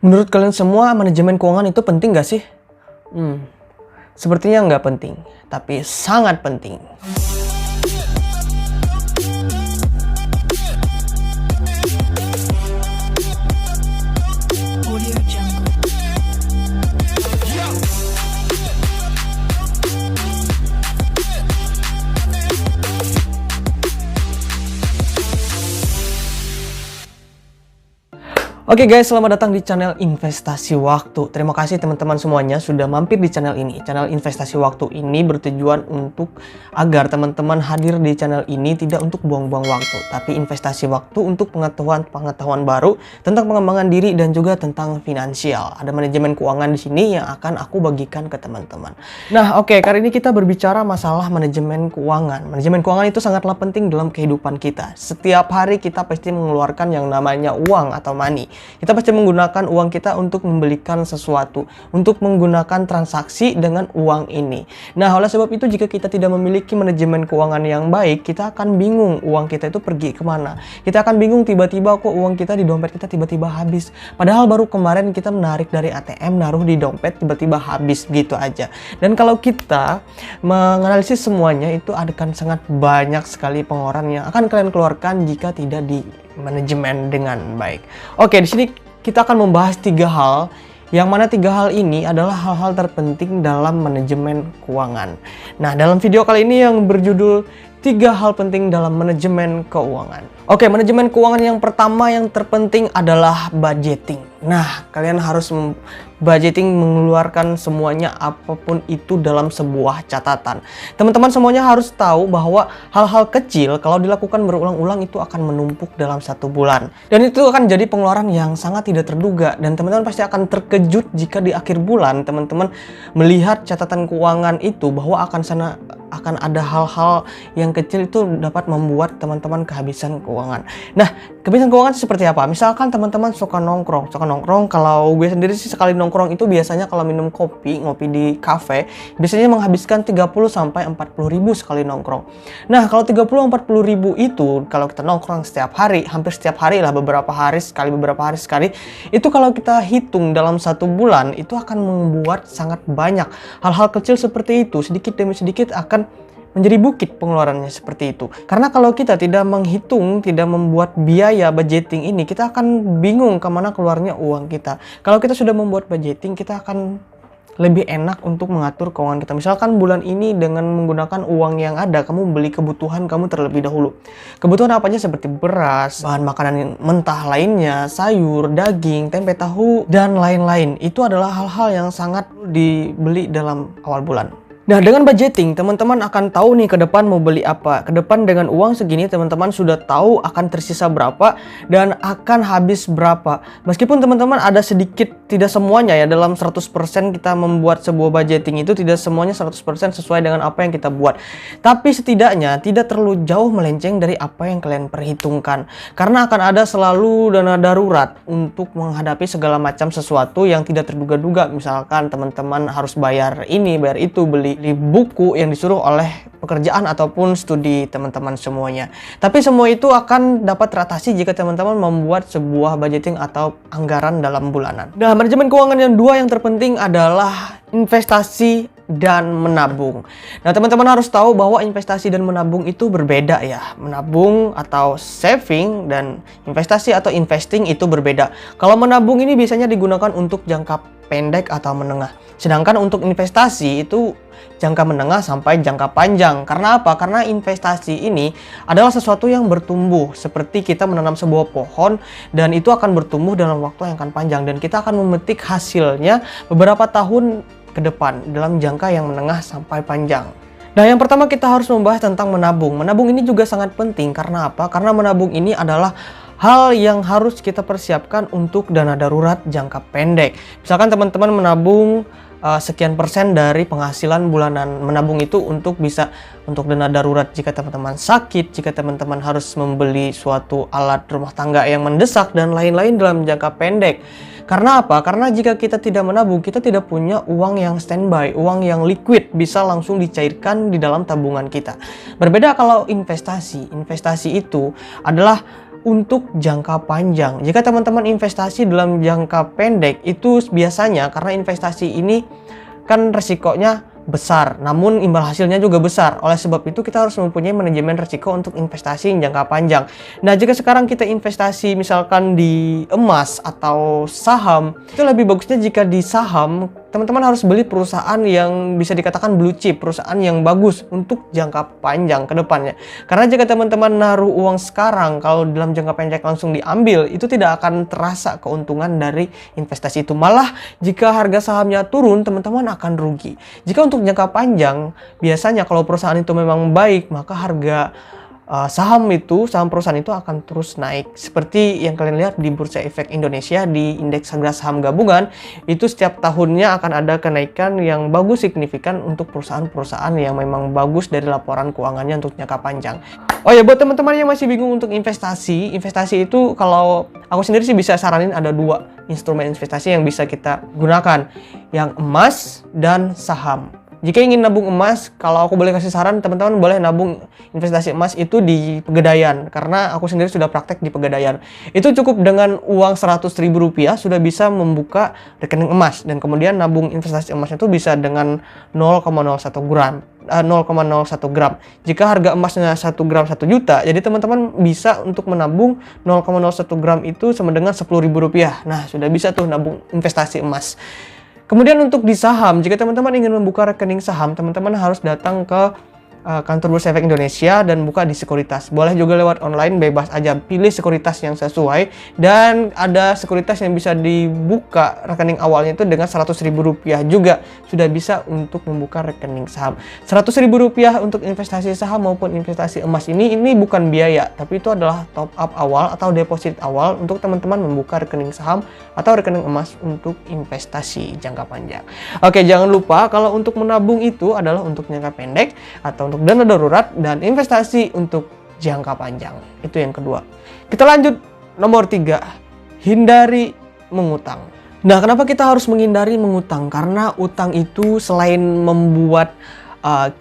Menurut kalian semua, manajemen keuangan itu penting gak sih? Sepertinya nggak penting, tapi sangat penting. Oke guys, selamat datang di channel Investasi Waktu. Terima kasih teman-teman semuanya sudah mampir di channel ini. Channel Investasi Waktu ini bertujuan untuk agar teman-teman hadir di channel ini tidak untuk buang-buang waktu, tapi investasi waktu untuk pengetahuan baru tentang pengembangan diri dan juga tentang finansial. Ada manajemen keuangan di sini yang akan aku bagikan ke teman-teman. Nah, oke, kali ini kita berbicara masalah manajemen keuangan. Manajemen keuangan itu sangatlah penting dalam kehidupan kita. Setiap hari kita pasti mengeluarkan yang namanya uang atau money. Kita pasti menggunakan uang kita untuk membelikan sesuatu, untuk menggunakan transaksi dengan uang ini. Nah, oleh sebab itu jika kita tidak memiliki manajemen keuangan yang baik, kita akan bingung uang kita itu pergi kemana. Kita akan bingung tiba-tiba kok uang kita di dompet kita tiba-tiba habis. Padahal baru kemarin kita menarik dari ATM, naruh di dompet, tiba-tiba habis gitu aja. Dan kalau kita menganalisis semuanya, itu akan sangat banyak sekali pengeluaran yang akan kalian keluarkan jika tidak di manajemen dengan baik. Oke, di sini kita akan membahas 3 hal, yang mana 3 hal ini adalah hal-hal terpenting dalam manajemen keuangan. Nah, dalam video kali ini yang berjudul 3 hal penting dalam manajemen keuangan. Oke, manajemen keuangan yang pertama yang terpenting adalah budgeting. Nah, kalian harus budgeting, mengeluarkan semuanya apapun itu dalam sebuah catatan. Teman-teman semuanya harus tahu bahwa hal-hal kecil kalau dilakukan berulang-ulang itu akan menumpuk dalam 1 bulan. Dan itu akan jadi pengeluaran yang sangat tidak terduga. Dan teman-teman pasti akan terkejut jika di akhir bulan teman-teman melihat catatan keuangan itu bahwa akan ada hal-hal yang kecil itu dapat membuat teman-teman kehabisan keuangan. Nah, kehabisan keuangan seperti apa? Misalkan teman-teman suka nongkrong. Kalau gue sendiri sih sekali nongkrong itu biasanya kalau minum kopi, ngopi di kafe, biasanya menghabiskan 30 sampai 40 ribu sekali nongkrong. Nah, kalau 30-40 ribu itu kalau kita nongkrong setiap hari, hampir setiap hari lah, beberapa hari sekali, itu kalau kita hitung dalam 1 bulan itu akan membuat sangat banyak hal-hal kecil seperti itu, sedikit demi sedikit akan menjadi bukit pengeluarannya seperti itu. Karena kalau kita tidak menghitung, tidak membuat biaya budgeting ini, kita akan bingung kemana keluarnya uang kita. Kalau kita sudah membuat budgeting, kita akan lebih enak untuk mengatur keuangan kita. Misalkan bulan ini dengan menggunakan uang yang ada, kamu beli kebutuhan kamu terlebih dahulu. Kebutuhan apa aja seperti beras, bahan makanan mentah lainnya, sayur, daging, tempe, tahu, dan lain-lain. Itu adalah hal-hal yang sangat dibeli dalam awal bulan. Nah, dengan budgeting, teman-teman akan tahu nih ke depan mau beli apa. Ke depan dengan uang segini, teman-teman sudah tahu akan tersisa berapa dan akan habis berapa. Meskipun teman-teman ada sedikit, tidak semuanya ya, dalam 100% kita membuat sebuah budgeting itu tidak semuanya 100% sesuai dengan apa yang kita buat. Tapi setidaknya tidak terlalu jauh melenceng dari apa yang kalian perhitungkan. Karena akan ada selalu dana darurat untuk menghadapi segala macam sesuatu yang tidak terduga-duga. Misalkan teman-teman harus bayar ini, bayar itu, beli buku yang disuruh oleh pekerjaan ataupun studi teman-teman semuanya. Tapi semua itu akan dapat teratasi jika teman-teman membuat sebuah budgeting atau anggaran dalam bulanan. Nah, manajemen keuangan yang 2 yang terpenting adalah investasi dan menabung. Nah, teman-teman harus tahu bahwa investasi dan menabung itu berbeda ya. Menabung atau saving dan investasi atau investing itu berbeda. Kalau menabung ini biasanya digunakan untuk jangka pendek atau menengah. Sedangkan untuk investasi itu jangka menengah sampai jangka panjang. Karena apa? Karena investasi ini adalah sesuatu yang bertumbuh. Seperti kita menanam sebuah pohon dan itu akan bertumbuh dalam waktu yang akan panjang. Dan kita akan memetik hasilnya beberapa tahun ke depan dalam jangka yang menengah sampai panjang. Nah, yang pertama kita harus membahas tentang menabung. Menabung ini juga sangat penting. Karena apa? Karena menabung ini adalah hal yang harus kita persiapkan untuk dana darurat jangka pendek. Misalkan teman-teman menabung sekian persen dari penghasilan bulanan. Menabung itu untuk dana darurat jika teman-teman sakit, jika teman-teman harus membeli suatu alat rumah tangga yang mendesak dan lain-lain dalam jangka pendek. Karena apa? Karena jika kita tidak menabung, kita tidak punya uang yang standby, uang yang liquid, bisa langsung dicairkan di dalam tabungan kita. Berbeda kalau investasi. Investasi itu adalah untuk jangka panjang. Jika teman-teman investasi dalam jangka pendek, itu biasanya karena investasi ini kan resikonya besar, namun imbal hasilnya juga besar. Oleh sebab itu kita harus mempunyai manajemen risiko untuk investasi jangka panjang. Nah, jika sekarang kita investasi misalkan di emas atau saham, itu lebih bagusnya jika di saham teman-teman harus beli perusahaan yang bisa dikatakan blue chip, perusahaan yang bagus untuk jangka panjang ke depannya. Karena jika teman-teman naruh uang sekarang, kalau dalam jangka pendek langsung diambil, itu tidak akan terasa keuntungan dari investasi itu. Malah jika harga sahamnya turun, teman-teman akan rugi. Jika untuk jangka panjang, biasanya kalau perusahaan itu memang baik, maka harga saham perusahaan itu akan terus naik. Seperti yang kalian lihat di Bursa Efek Indonesia, di indeks harga saham gabungan, itu setiap tahunnya akan ada kenaikan yang bagus signifikan untuk perusahaan-perusahaan yang memang bagus dari laporan keuangannya untuk jangka panjang. Oh ya, buat teman-teman yang masih bingung untuk investasi itu kalau aku sendiri sih bisa saranin ada 2 instrumen investasi yang bisa kita gunakan, yang emas dan saham. Jika ingin nabung emas, kalau aku boleh kasih saran, teman-teman boleh nabung investasi emas itu di Pegadaian. Karena aku sendiri sudah praktek di Pegadaian. Itu cukup dengan uang Rp100.000 sudah bisa membuka rekening emas. Dan kemudian nabung investasi emas itu bisa dengan 0,01 gram. 0,01 gram. Jika harga emasnya 1 gram 1 juta, jadi teman-teman bisa untuk menabung 0,01 gram itu sama dengan Rp10.000. Nah, sudah bisa tuh nabung investasi emas. Kemudian untuk di saham, jika teman-teman ingin membuka rekening saham, teman-teman harus datang ke kantor Bursa Efek Indonesia dan buka di sekuritas. Boleh juga lewat online, bebas aja. Pilih sekuritas yang sesuai, dan ada sekuritas yang bisa dibuka rekening awalnya itu dengan Rp100.000 juga sudah bisa untuk membuka rekening saham. Rp100.000 untuk investasi saham maupun investasi emas ini bukan biaya, tapi itu adalah top up awal atau deposit awal untuk teman-teman membuka rekening saham atau rekening emas untuk investasi jangka panjang. Oke, jangan lupa kalau untuk menabung itu adalah untuk jangka pendek atau untuk dana darurat, dan investasi untuk jangka panjang. Itu yang kedua. Kita lanjut nomor 3, hindari mengutang. Nah, kenapa kita harus menghindari mengutang? Karena utang itu selain membuat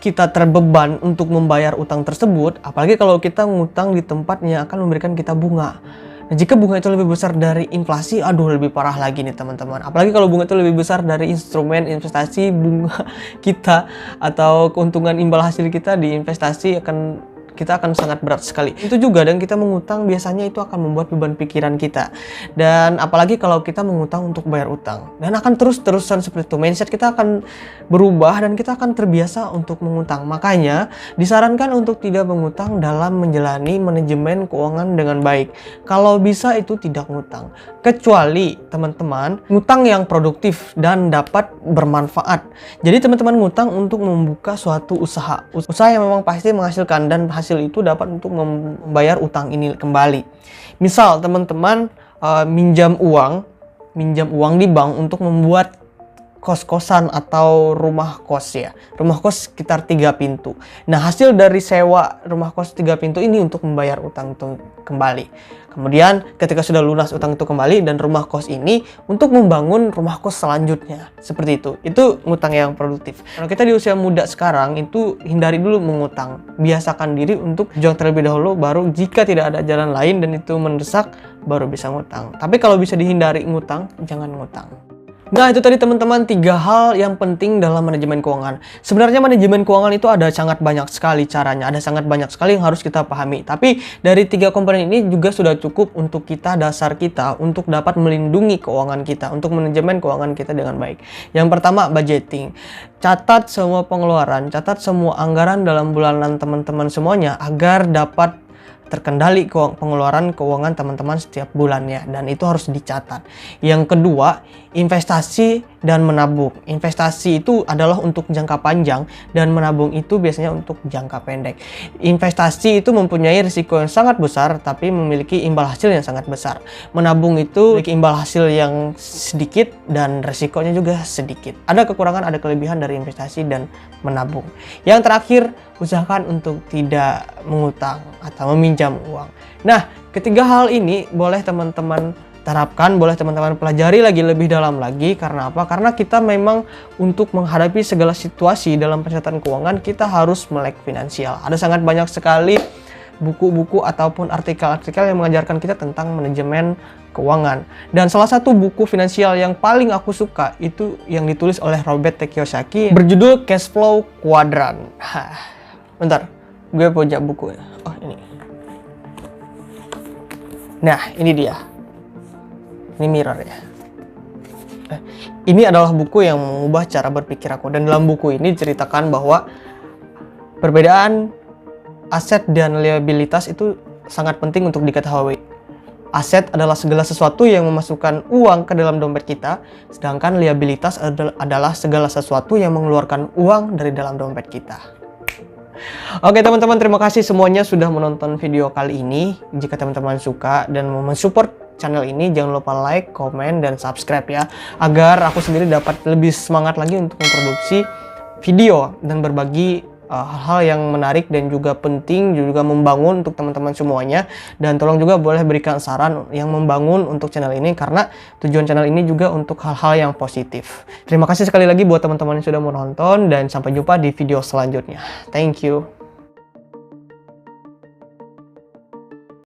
kita terbeban untuk membayar utang tersebut, apalagi kalau kita ngutang di tempat yang akan memberikan kita bunga. Nah, jika bunga itu lebih besar dari inflasi, lebih parah lagi nih teman-teman. Apalagi kalau bunga itu lebih besar dari instrumen investasi bunga kita atau keuntungan imbal hasil kita di investasi, kita akan sangat berat sekali. Itu juga, dan kita mengutang biasanya itu akan membuat beban pikiran kita. Dan apalagi kalau kita mengutang untuk bayar utang. Dan akan terus-terusan seperti itu. Mindset kita akan berubah dan kita akan terbiasa untuk mengutang. Makanya disarankan untuk tidak mengutang dalam menjalani manajemen keuangan dengan baik. Kalau bisa itu tidak ngutang. Kecuali teman-teman ngutang yang produktif dan dapat bermanfaat. Jadi teman-teman ngutang untuk membuka suatu usaha. Usaha yang memang pasti menghasilkan, dan hasil itu dapat untuk membayar utang ini kembali. Misal teman-teman minjam uang di bank untuk membuat kos-kosan atau rumah kos ya. Rumah kos sekitar 3 pintu. Nah, hasil dari sewa rumah kos 3 pintu ini untuk membayar utang itu kembali. Kemudian ketika sudah lunas utang itu kembali, dan rumah kos ini untuk membangun rumah kos selanjutnya. Seperti itu. Itu ngutang yang produktif. Kalau kita di usia muda sekarang itu hindari dulu mengutang. Biasakan diri untuk juang terlebih dahulu, baru jika tidak ada jalan lain dan itu mendesak baru bisa ngutang. Tapi kalau bisa dihindari ngutang, jangan ngutang. Nah, itu tadi teman-teman 3 hal yang penting dalam manajemen keuangan. Sebenarnya manajemen keuangan itu ada sangat banyak sekali caranya, ada sangat banyak sekali yang harus kita pahami. Tapi dari 3 komponen ini juga sudah cukup untuk dasar kita untuk dapat melindungi keuangan kita, untuk manajemen keuangan kita dengan baik. Yang pertama, budgeting. Catat semua pengeluaran, catat semua anggaran dalam bulanan teman-teman semuanya agar dapat terkendali pengeluaran keuangan teman-teman setiap bulannya, dan itu harus dicatat. Yang kedua, investasi dan menabung. Investasi itu adalah untuk jangka panjang, dan menabung itu biasanya untuk jangka pendek. Investasi itu mempunyai risiko yang sangat besar tapi memiliki imbal hasil yang sangat besar. Menabung itu memiliki imbal hasil yang sedikit dan risikonya juga sedikit. Ada kekurangan, ada kelebihan dari investasi dan menabung. Yang terakhir, usahakan untuk tidak mengutang atau meminjam uang. Nah, ketiga hal ini boleh teman-teman terapkan, boleh teman-teman pelajari lagi lebih dalam lagi. Karena apa? Karena kita memang untuk menghadapi segala situasi dalam pencatatan keuangan, kita harus melek finansial. Ada sangat banyak sekali buku-buku ataupun artikel-artikel yang mengajarkan kita tentang manajemen keuangan. Dan salah satu buku finansial yang paling aku suka itu yang ditulis oleh Robert T. Kiyosaki berjudul Cash Flow Quadrant. Bentar, gue punya buku. Oh, ini. Nah, ini dia. Ini mirror ya. Ini adalah buku yang mengubah cara berpikir aku. Dan dalam buku ini diceritakan bahwa perbedaan aset dan liabilitas itu sangat penting untuk diketahui. Aset adalah segala sesuatu yang memasukkan uang ke dalam dompet kita, sedangkan liabilitas adalah segala sesuatu yang mengeluarkan uang dari dalam dompet kita. Oke teman-teman, terima kasih semuanya sudah menonton video kali ini. Jika teman-teman suka dan mau mensupport channel ini, jangan lupa like, komen, dan subscribe ya, agar aku sendiri dapat lebih semangat lagi untuk memproduksi video dan berbagi hal-hal yang menarik dan juga penting, juga membangun untuk teman-teman semuanya. Dan tolong juga boleh berikan saran yang membangun untuk channel ini, karena tujuan channel ini juga untuk hal-hal yang positif. Terima kasih sekali lagi buat teman-teman yang sudah menonton, dan sampai jumpa di video selanjutnya. Thank you.